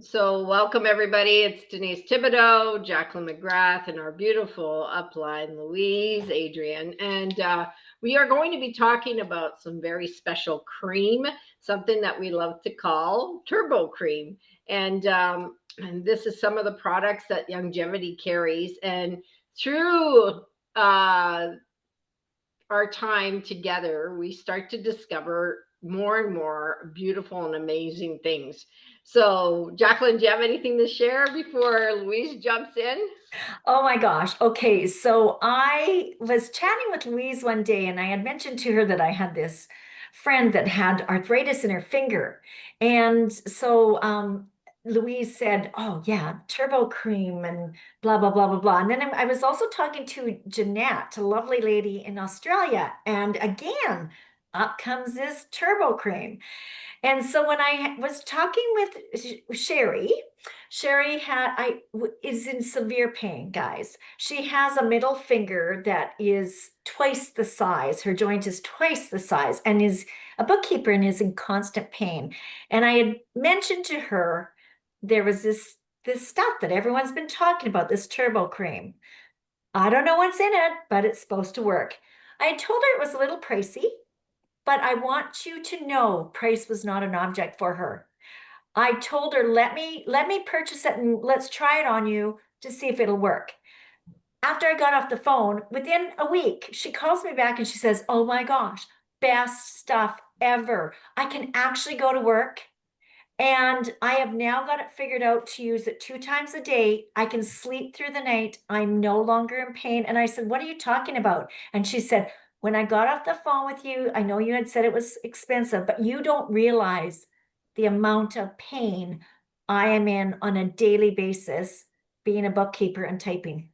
So welcome everybody. It's Denise Thibodeau, Jacqueline McGrath, and our beautiful upline Louise, Adrian. And we are going to be talking about some very special cream, something that we love to call turbo cream. And this is some of the products that Longevity carries. And through our time together, we start to discover more and more beautiful and amazing things. So, Jacqueline, do you have anything to share before Louise jumps in? Oh my gosh. Okay. So I was chatting with Louise one day and I had mentioned to her that I had this friend that had arthritis in her finger. And Louise said, "Oh, yeah, turbo cream and blah, blah, blah, blah, blah." And then I was also talking to Jeanette, a lovely lady in Australia. And again, up comes this turbo cream. And so when I was talking with Sherry, Sherry is in severe pain, guys. She has a middle finger that is twice the size. Her joint is twice the size and is a bookkeeper and is in constant pain. And I had mentioned to her there was this stuff that everyone's been talking about, this turbo cream. I don't know what's in it, but it's supposed to work. I had told her it was a little pricey, but I want you to know price was not an object for her. I told her, let me purchase it and let's try it on you to see if it'll work. After I got off the phone, within a week, she calls me back and she says, "Oh my gosh, best stuff ever. I can actually go to work and I have now got it figured out to use it 2 times a day. I can sleep through the night. I'm no longer in pain." And I said, "What are you talking about?" And she said, "When I got off the phone with you, I know you had said it was expensive, but you don't realize the amount of pain I am in on a daily basis being a bookkeeper and typing."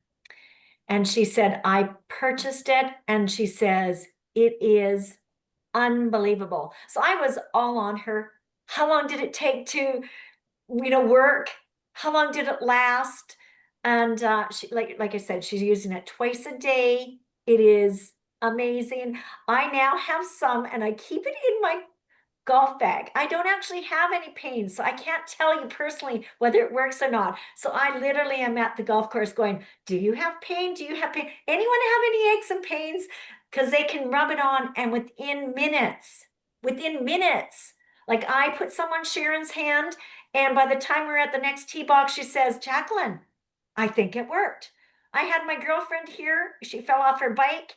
And she said, "I purchased it." And she says, "It is unbelievable." So I was all on her. How long did it take to, work? How long did it last? And she, like I said, she's using it twice a day. It is amazing. I now have some, and I keep it in my golf bag. I don't actually have any pain, so I can't tell you personally whether it works or not. So I literally am at the golf course going, "Do you have pain? Do you have pain? Anyone have any aches and pains?" Because they can rub it on, and within minutes, like I put some on Sharon's hand, and by the time we're at the next tee box, she says, "Jacqueline, I think it worked." I had my girlfriend here. She fell off her bike.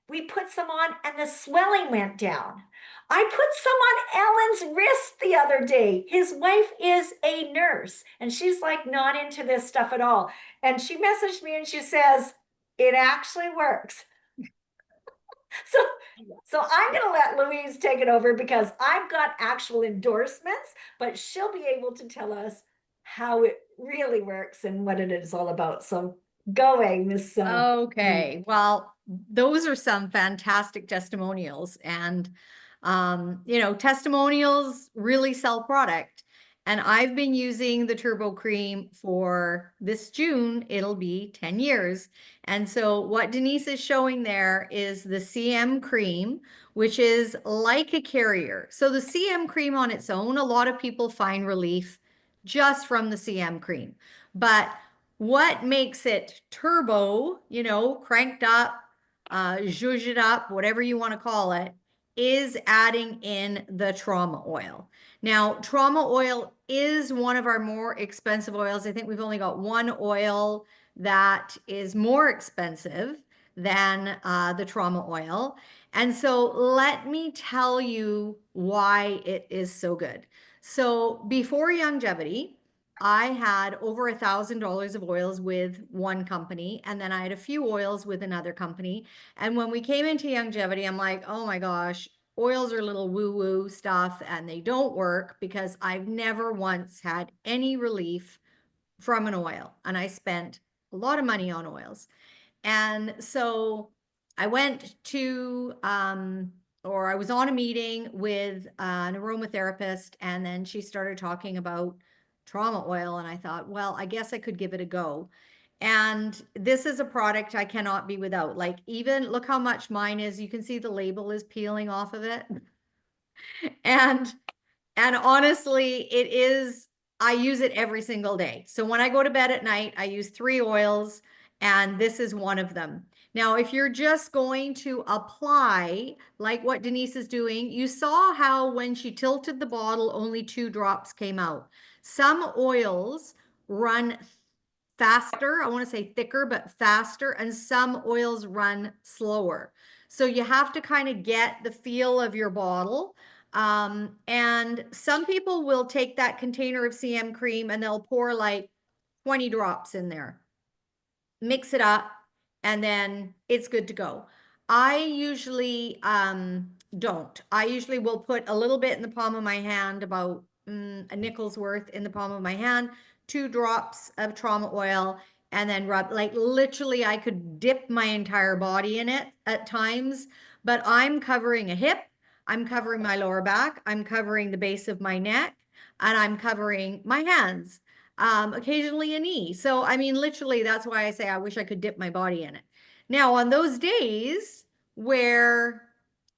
We put some on, and the swelling went down. I put some on Alan's wrist the other day. His wife is a nurse and she's like not into this stuff at all. And she messaged me and she says, "It actually works." So, so I'm going to let Louise take it over because I've got actual endorsements, but she'll be able to tell us how it really works and what it is all about. So going, Miss. Okay, well, those are some fantastic testimonials, and testimonials really sell product. And I've been using the Turbo Cream for this June, it'll be 10 years. And so what Denise is showing there is the CM cream, which is like a carrier. So the CM cream on its own, a lot of people find relief just from the CM cream. But what makes it turbo, cranked up, zhuzh it up, whatever you want to call it, is adding in the trauma oil. Now, trauma oil is one of our more expensive oils. I think we've only got one oil that is more expensive than the trauma oil. And so let me tell you why it is so good. So before longevity, I had over $1,000 of oils with one company, and then I had a few oils with another company. And when we came into longevity, I'm like, oh my gosh, oils are little woo-woo stuff and they don't work because I've never once had any relief from an oil. And I spent a lot of money on oils. And so I went to, or I was on a meeting with an aromatherapist, and then she started talking about trauma oil. And I thought, well, I guess I could give it a go. And this is a product I cannot be without. Like, even look how much mine is. You can see the label is peeling off of it. And and honestly, it is I use it every single day. So when I go to bed at night, I use 3 oils, and this is one of them. Now, if you're just going to apply, like what Denise is doing, you saw how when she tilted the bottle, only 2 drops came out. Some oils run faster. I want to say thicker, but faster, and some oils run slower. So you have to kind of get the feel of your bottle. And some people will take that container of CM cream and they'll pour like 20 drops in there, mix it up, and then it's good to go. I usually don't. I usually will put a little bit in the palm of my hand, about a nickel's worth in the palm of my hand, 2 drops of trauma oil, and then rub. Like literally, I could dip my entire body in it at times, but I'm covering a hip, I'm covering my lower back, I'm covering the base of my neck, and I'm covering my hands, occasionally a knee. So, I mean, literally, that's why I say I wish I could dip my body in it. Now, on those days where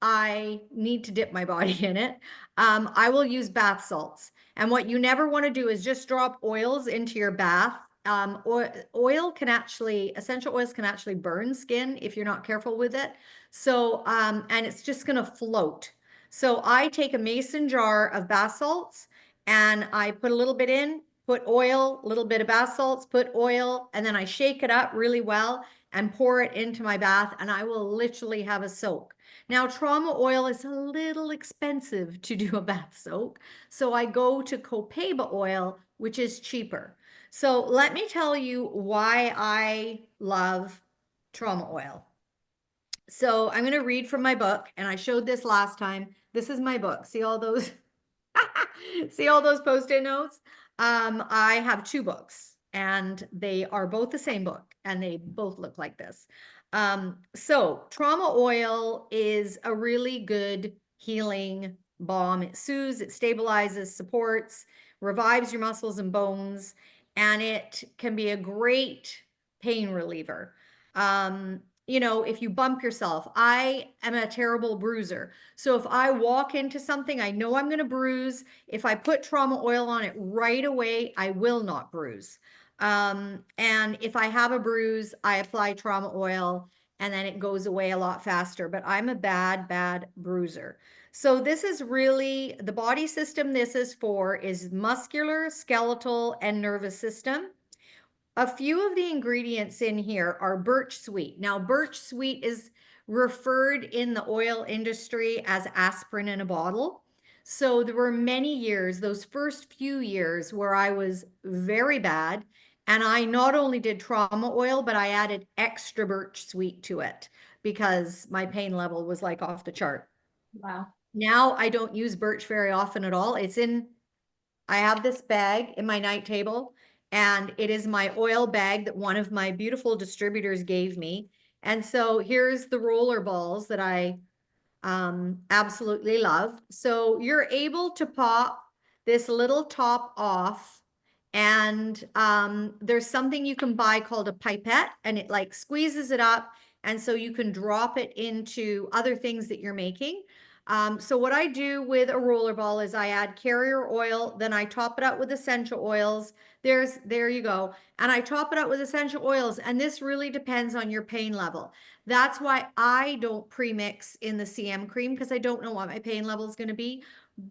I need to dip my body in it, I will use bath salts. And what you never want to do is just drop oils into your bath. Oil can actually, essential oils can actually burn skin if you're not careful with it. So, and it's just going to float. So I take a mason jar of bath salts and I put a little bit in, put oil, a little bit of bath salts, put oil, and then I shake it up really well and pour it into my bath, and I will literally have a soak. Now, trauma oil is a little expensive to do a bath soak, so I go to copaiba oil, which is cheaper. So let me tell you why I love trauma oil. So I'm going to read from my book, and I showed this last time. This is my book. See all those? See all those post-it notes? I have 2 books, and they are both the same book, and they both look like this. So trauma oil is a really good healing balm. It soothes, it stabilizes, supports, revives your muscles and bones, and it can be a great pain reliever. You know, if you bump yourself, I am a terrible bruiser. So if I walk into something, I know I'm going to bruise. If I put trauma oil on it right away, I will not bruise. And if I have a bruise, I apply trauma oil and then it goes away a lot faster. But I'm a bad, bad bruiser. So this is really the body system this is for is muscular, skeletal, and nervous system. A few of the ingredients in here are birch sweet. Now, birch sweet is referred in the oil industry as aspirin in a bottle. So there were many years, those first few years, where I was very bad. And I not only did trauma oil, but I added extra birch sweet to it because my pain level was like off the chart. Wow. Now I don't use birch very often at all. I have this bag in my night table, and it is my oil bag that one of my beautiful distributors gave me. And so here's the roller balls that I absolutely love. So you're able to pop this little top off, and there's something you can buy called a pipette, and it like squeezes it up, and so you can drop it into other things that you're making. So what I do with a roller ball is I add carrier oil, then I top it up with essential oils. There you go. And I top it up with essential oils, and this really depends on your pain level. That's why I don't pre-mix in the CM cream, because I don't know what my pain level is going to be.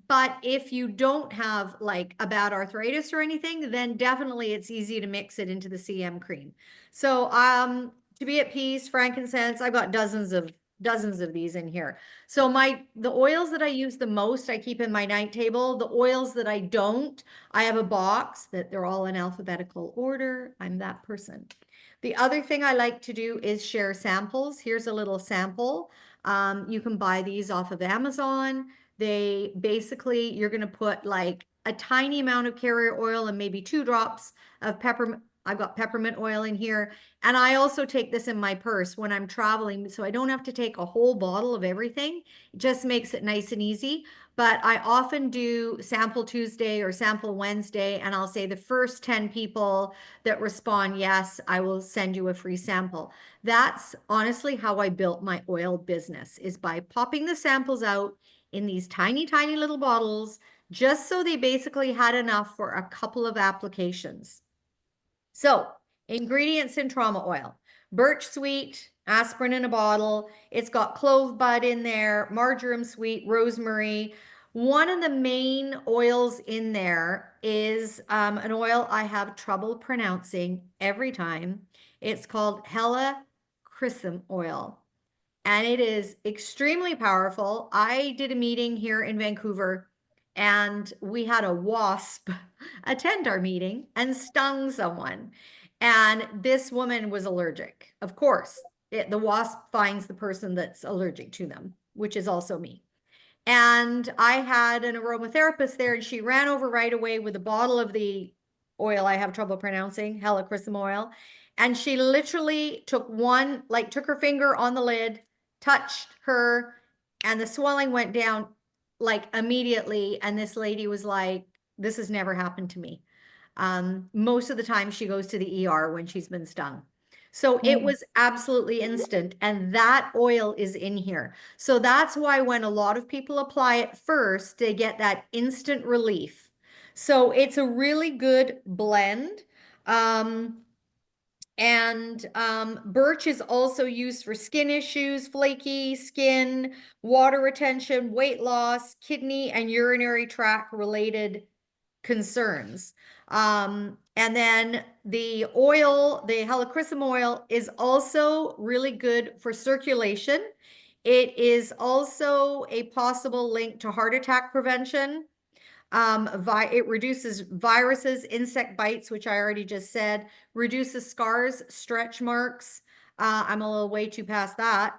But if you don't have like a bad arthritis or anything, then definitely it's easy to mix it into the CM cream. So to be at peace, frankincense, I've got dozens of these in here. So the oils that I use the most, I keep in my night table. The oils that I don't, I have a box that they're all in alphabetical order. I'm that person. The other thing I like to do is share samples. Here's a little sample. You can buy these off of Amazon. They basically, you're going to put like a tiny amount of carrier oil and maybe 2 drops of peppermint. I've got peppermint oil in here. And I also take this in my purse when I'm traveling, so I don't have to take a whole bottle of everything. It just makes it nice and easy. But I often do sample Tuesday or sample Wednesday, and I'll say the first 10 people that respond yes, I will send you a free sample. That's honestly how I built my oil business, is by popping the samples out in these tiny, tiny little bottles, just so they basically had enough for a couple of applications. So, ingredients in trauma oil: birch sweet, aspirin in a bottle. It's got clove bud in there, marjoram sweet, rosemary. One of the main oils in there is an oil I have trouble pronouncing every time. It's called helichrysum oil, and it is extremely powerful. I did a meeting here in Vancouver, and we had a wasp attend our meeting and stung someone. And this woman was allergic. Of course, the wasp finds the person that's allergic to them, which is also me. And I had an aromatherapist there, and she ran over right away with a bottle of the oil I have trouble pronouncing, helichrysum oil. And she literally took took her finger on the lid, touched her, and the swelling went down like immediately. And this lady was like, this has never happened to me. Most of the time she goes to the ER when she's been stung. So it was absolutely instant, and that oil is in here. So that's why when a lot of people apply it first, they get that instant relief. So it's a really good blend. Birch is also used for skin issues, flaky skin, water retention, weight loss, kidney and urinary tract related concerns. And then the oil, the helichrysum oil, is also really good for circulation. It is also a possible link to heart attack prevention. It reduces viruses, insect bites, which I already just said, reduces scars, stretch marks. I'm a little way too past that.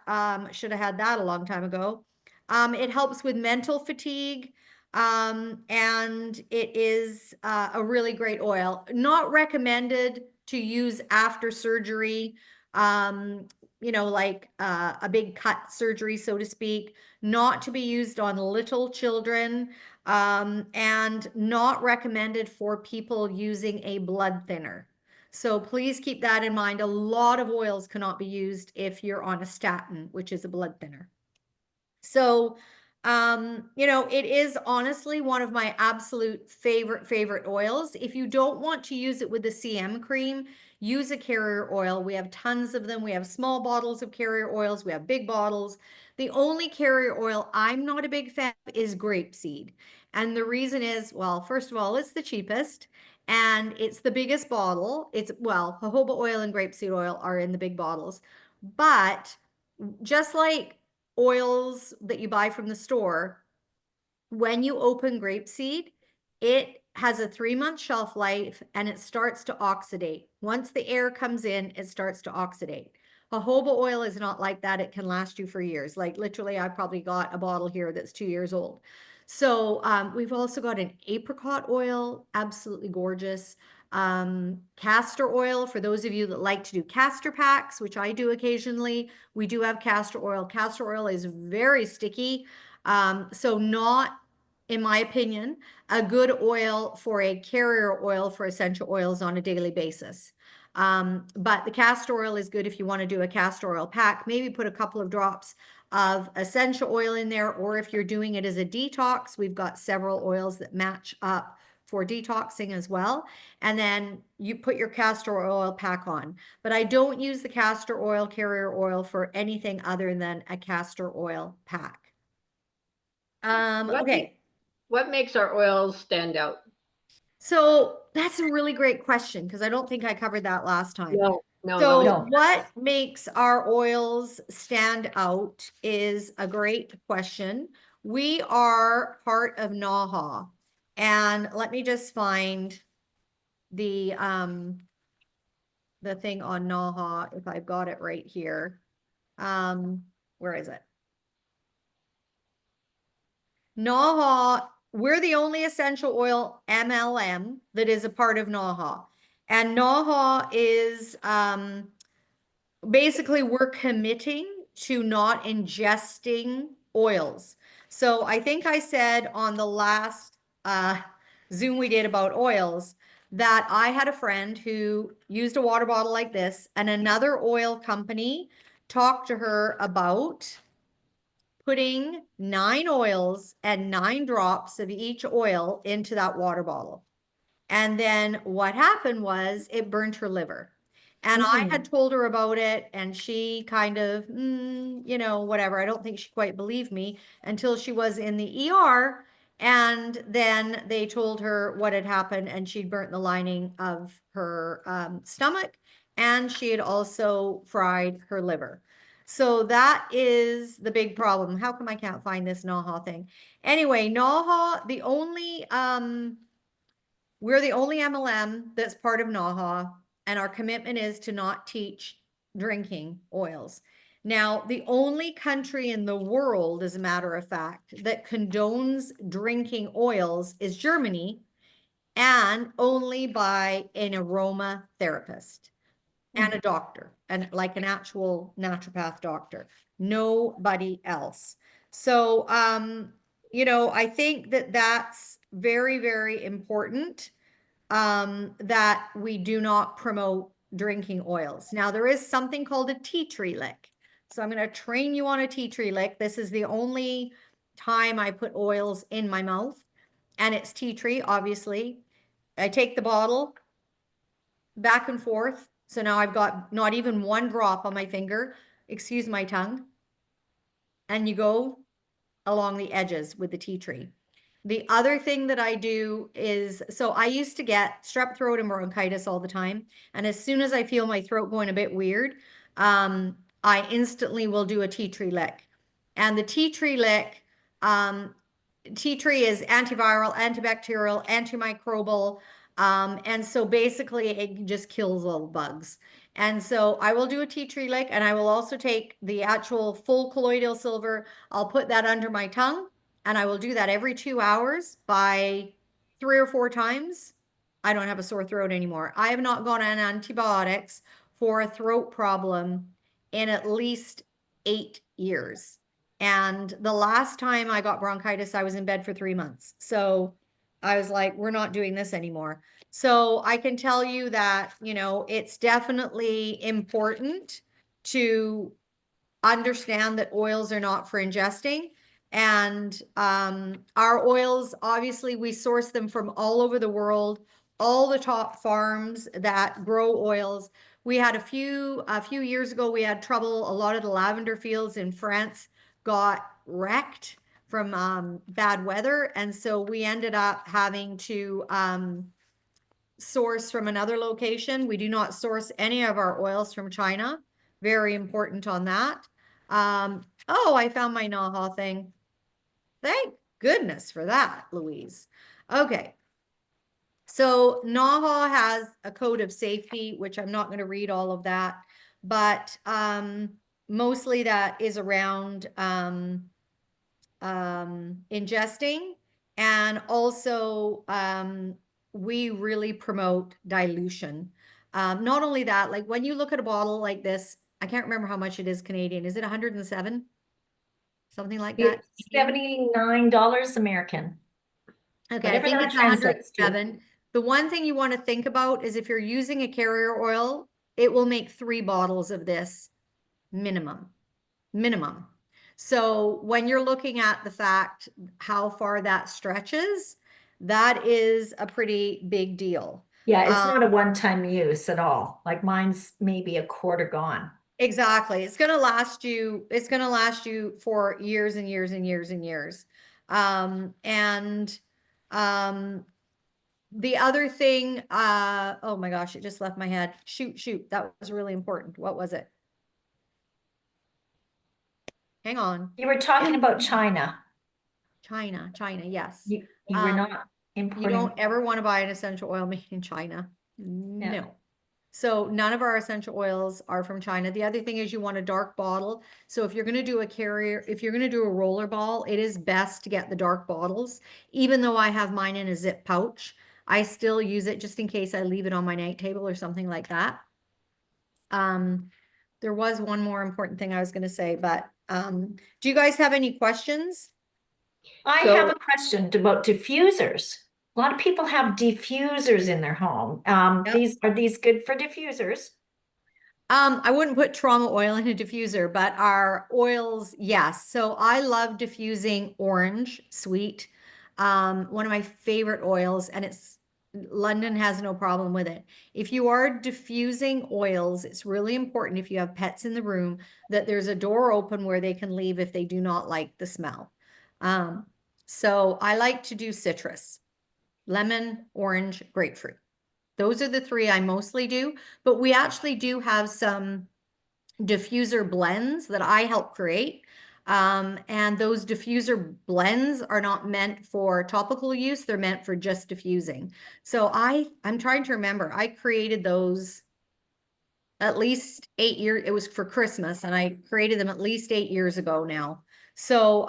Should have had that a long time ago. It helps with mental fatigue. And it is a really great oil. Not recommended to use after surgery, like a big cut surgery, so to speak. Not to be used on little children, and not recommended for people using a blood thinner. So please keep that in mind. A lot of oils cannot be used if you're on a statin, which is a blood thinner. So, it is honestly one of my absolute favorite oils. If you don't want to use it with the CM cream, use a carrier oil. We have tons of them. We have small bottles of carrier oils. We have big bottles. The only carrier oil I'm not a big fan of is grapeseed. And the reason is, well, first of all, it's the cheapest and it's the biggest bottle. Jojoba oil and grapeseed oil are in the big bottles. But just like oils that you buy from the store, when you open grapeseed, it has a 3-month shelf life and it starts to oxidate. Once the air comes in, it starts to oxidate. Jojoba oil is not like that. It can last you for years. Like literally, I've probably got a bottle here that's 2 years old. So we've also got an apricot oil, absolutely gorgeous. Castor oil, for those of you that like to do castor packs, which I do occasionally, we do have castor oil. Castor oil is very sticky. So not, in my opinion, a good oil for a carrier oil for essential oils on a daily basis. But the castor oil is good if you want to do a castor oil pack. Maybe put a couple of drops of essential oil in there, or if you're doing it as a detox, we've got several oils that match up for detoxing as well. And then you put your castor oil pack on. But I don't use the castor oil carrier oil for anything other than a castor oil pack. Okay. What makes our oils stand out? So that's a really great question because I don't think I covered that last time. No. What makes our oils stand out is a great question. We are part of NAHA, and let me just find the thing on NAHA if I've got it right here. Where is it? NAHA, we're the only essential oil MLM that is a part of NAHA. And NAHA is basically we're committing to not ingesting oils. So I think I said on the last Zoom we did about oils that I had a friend who used a water bottle like this, and another oil company talked to her about putting 9 oils and 9 drops of each oil into that water bottle. And then what happened was it burnt her liver. And I had told her about it, and she kind of, you know, whatever. I don't think she quite believed me until she was in the ER. And then they told her what had happened, and she'd burnt the lining of her stomach, and she had also fried her liver. So that is the big problem. How come I can't find this NAHA thing? Anyway, NAHA, we're the only MLM that's part of NAHA, and our commitment is to not teach drinking oils. Now, the only country in the world, as a matter of fact, that condones drinking oils is Germany, and only by an aroma therapist and a doctor, and like an actual naturopath doctor, nobody else. So, you know, I think that that's very, very important, that we do not promote drinking oils. Now, there is something called a tea tree lick. So I'm going to train you on a tea tree lick. This is the only time I put oils in my mouth, and it's tea tree, obviously. I take the bottle back and forth. So now I've got not even 1 drop on my finger, excuse my tongue. And you go along the edges with the tea tree. The other thing that I do is, so I used to get strep throat and bronchitis all the time. And as soon as I feel my throat going a bit weird, I instantly will do a tea tree lick. And the tea tree lick, tea tree is antiviral, antibacterial, antimicrobial. And so basically it just kills all the bugs. And so I will do a tea tree lick, and I will also take the actual full colloidal silver. I'll put that under my tongue, and I will do that every 2 hours by 3 or 4 times. I don't have a sore throat anymore. I have not gone on antibiotics for a throat problem in at least 8 years. And the last time I got bronchitis, I was in bed for 3 months. So I was like, we're not doing this anymore. So I can tell you that, you know, it's definitely important to understand that oils are not for ingesting. And our oils, obviously, we source them from all over the world, all the top farms that grow oils. We had a few years ago, we had trouble. A lot of the lavender fields in France got wrecked from bad weather. And so we ended up having to source from another location. We do not source any of our oils from China. Very important on that. Oh, I found my NAHA thing. Thank goodness for that, Louise. Okay. So NAHA has a code of safety, which I'm not going to read all of that, but mostly that is around ingesting, and also we really promote dilution. Not only that, like when you look at a bottle like this, I can't remember how much it is Canadian. Is it 107? Something like that? It's $79 American. Okay, I Whatever think that it's translates to. 107. The one thing you want to think about is if you're using a carrier oil, it will make 3 bottles of this minimum. So when you're looking at the fact how far that stretches, that is a pretty big deal. Yeah, it's not a one-time use at all. Like mine's maybe a quarter gone. Exactly. It's going to last you for years and years and years and years. The other thing, oh my gosh, it just left my head. Shoot, that was really important. What was it? Hang on. You were talking about China. China, yes. You were not importing. You don't ever want to buy an essential oil made in China. Yeah. No. So none of our essential oils are from China. The other thing is you want a dark bottle. So if you're going to do a carrier, if you're going to do a roller ball, it is best to get the dark bottles. Even though I have mine in a zip pouch, I still use it just in case I leave it on my night table or something like that. There was one more important thing I was going to say, but do you guys have any questions? I have a question about diffusers. A lot of people have diffusers in their home. Yep. Are these good for diffusers? I wouldn't put trauma oil in a diffuser, but our oils, yes. So I love diffusing orange, sweet. One of my favorite oils, and London has no problem with it. If you are diffusing oils, it's really important if you have pets in the room that there's a door open where they can leave if they do not like the smell. So I like to do citrus, lemon, orange, grapefruit. Those are the three I mostly do, but we actually do have some diffuser blends that I help create. And those diffuser blends are not meant for topical use, they're meant for just diffusing. So I'm trying to remember, I created those at least 8 years. It was for Christmas, and I created them at least 8 years ago now. So,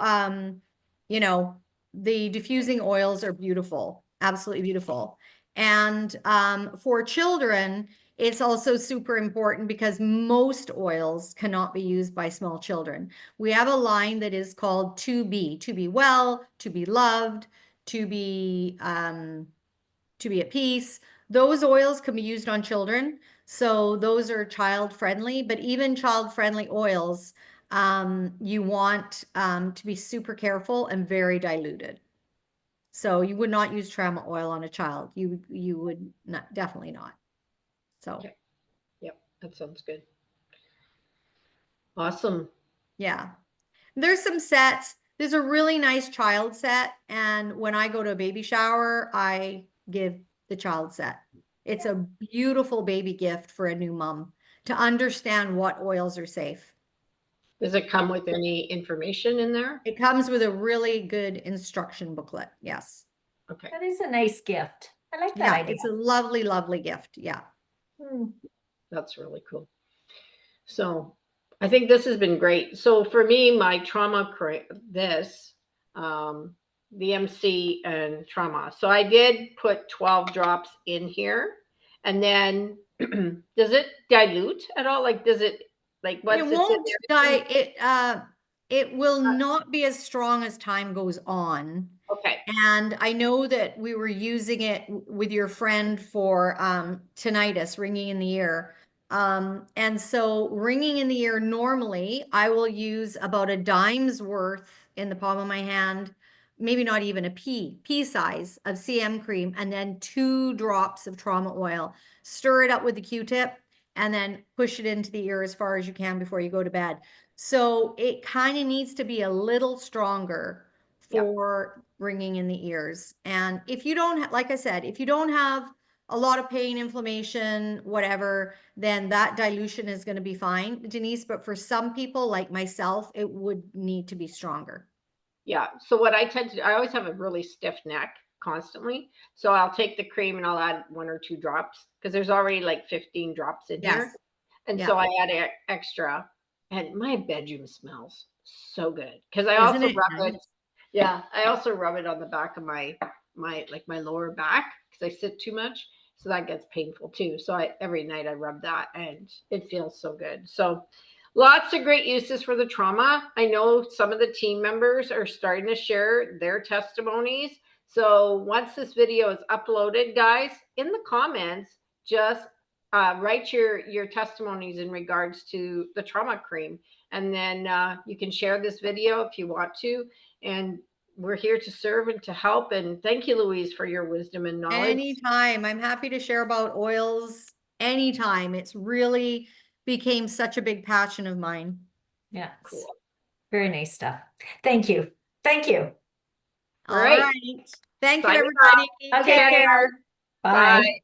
you know, the diffusing oils are beautiful, absolutely beautiful. And for children, it's also super important because most oils cannot be used by small children. We have a line that is called to be well, to be loved, to be at peace. Those oils can be used on children. So those are child friendly, but even child friendly oils, you want to be super careful and very diluted. So you would not use trauma oil on a child. You would not, definitely not. So Okay. Yep, that sounds good. Awesome. yeah, there's some sets. There's a really nice child set, and when I go to a baby shower, I give the child set. It's a beautiful baby gift for a new mom to understand what oils are safe. Does it come with any information in there? It comes with a really good instruction booklet. Yes. Okay. That is a nice gift. I like that Yeah, idea. it's a lovely, lovely gift. Yeah. That's really cool. So I think this has been great. So for me, my trauma, the MC and trauma. So I did put 12 drops in here. And then does it dilute at all? Like, does it, like, once It it's in won't there? die. It will not be as strong as time goes on. Okay. And I know that we were using it with your friend for tinnitus, ringing in the ear. And so ringing in the ear, normally I will use about a dime's worth in the palm of my hand, maybe not even a pea size of CM cream, and then 2 drops of trauma oil. Stir it up with the Q-tip and then push it into the ear as far as you can before you go to bed. So it kind of needs to be a little stronger for ringing in the ears. And if you don't, like I said, if you don't have a lot of pain, inflammation, whatever, then that dilution is going to be fine, Denise. But for some people like myself, it would need to be stronger. Yeah. So what I tend to do, I always have a really stiff neck constantly. So I'll take the cream and I'll add 1 or 2 drops because there's already like 15 drops in here. Yes. And Yeah. so I add extra. And my bedroom smells so good because I Isn't also it rub nice? it. Yeah, I also rub it on the back of my lower back because I sit too much. So that gets painful too. So every night I rub that and it feels so good. So lots of great uses for the trauma. I know some of the team members are starting to share their testimonies. So once this video is uploaded, guys, in the comments, just write your testimonies in regards to the trauma cream. And then you can share this video if you want to. And we're here to serve and to help. And thank you, Louise, for your wisdom and knowledge. Anytime. I'm happy to share about oils anytime. It's really became such a big passion of mine. Yeah. Cool. Very nice stuff. Thank you. Thank you. All Right. right. Thank you, Signing everybody. Okay. Take care. Bye. Bye.